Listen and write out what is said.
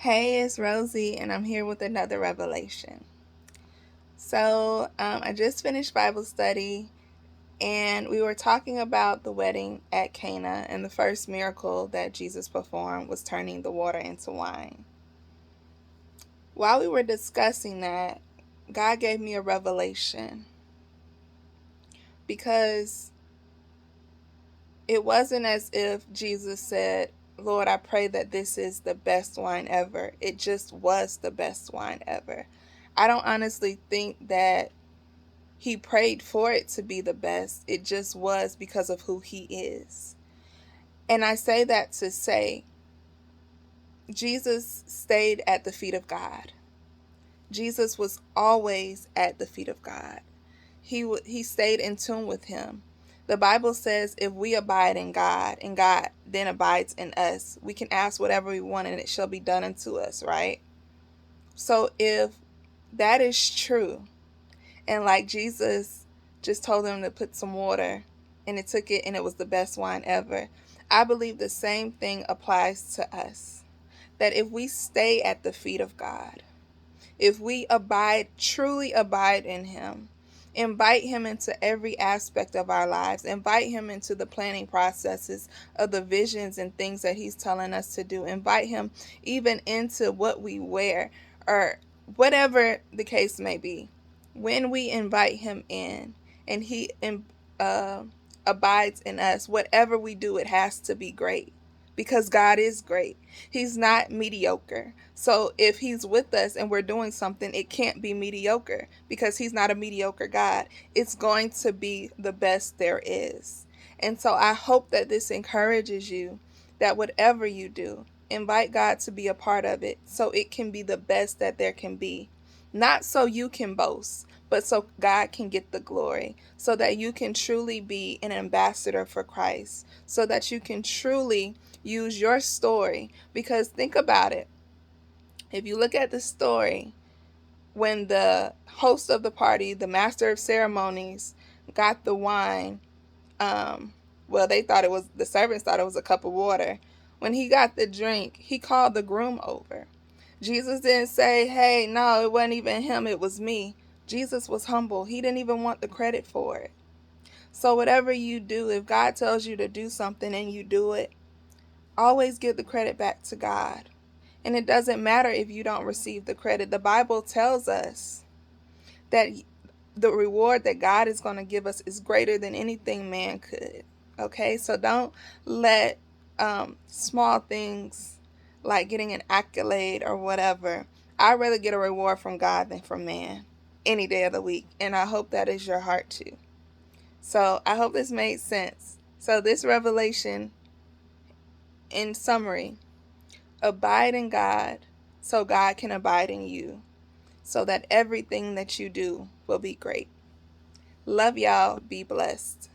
Hey, it's Rosie, and I'm here with another revelation. I just finished Bible study, and we were talking about the wedding at Cana, and the first miracle that Jesus performed was turning the water into wine. While we were discussing that, God gave me a revelation because it wasn't as if Jesus said, Lord, I pray that this is the best wine ever. It just was the best wine ever. I don't honestly think that he prayed for it to be the best. It just was because of who he is. And I say that to say, Jesus stayed at the feet of God. Jesus was always at the feet of God. He stayed in tune with him. The Bible says if we abide in God and God then abides in us, we can ask whatever we want and it shall be done unto us, right? So if that is true, and like Jesus just told them to put some water and it took it and it was the best wine ever, I believe the same thing applies to us. That if we stay at the feet of God, if we truly abide in him, invite him into every aspect of our lives, invite him into the planning processes of the visions and things that he's telling us to do, invite him even into what we wear or whatever the case may be. When we invite him in and he uh, abides in us, whatever we do, it has to be great because God is great. He's not mediocre. So if he's with us and we're doing something, it can't be mediocre because he's not a mediocre God. It's going to be the best there is. And so I hope that this encourages you that whatever you do, invite God to be a part of it so it can be the best that there can be. Not so you can boast, but so God can get the glory, so that you can truly be an ambassador for Christ, so that you can truly use your story. Because think about it. If you look at the story, when the host of the party, the master of ceremonies, got the wine, well, the servants thought it was a cup of water. When he got the drink, he called the groom over. Jesus didn't say, hey, no, it wasn't even him, it was me. Jesus was humble. He didn't even want the credit for it. So whatever you do, if God tells you to do something and you do it, always give the credit back to God. And it doesn't matter if you don't receive the credit. The Bible tells us that the reward that God is going to give us is greater than anything man could. Okay, so don't let small things like getting an accolade or whatever. I'd rather get a reward from God than from man any day of the week. And I hope that is your heart too. So I hope this made sense. So this revelation, in summary, abide in God so God can abide in you, so that everything that you do will be great. Love y'all. Be blessed.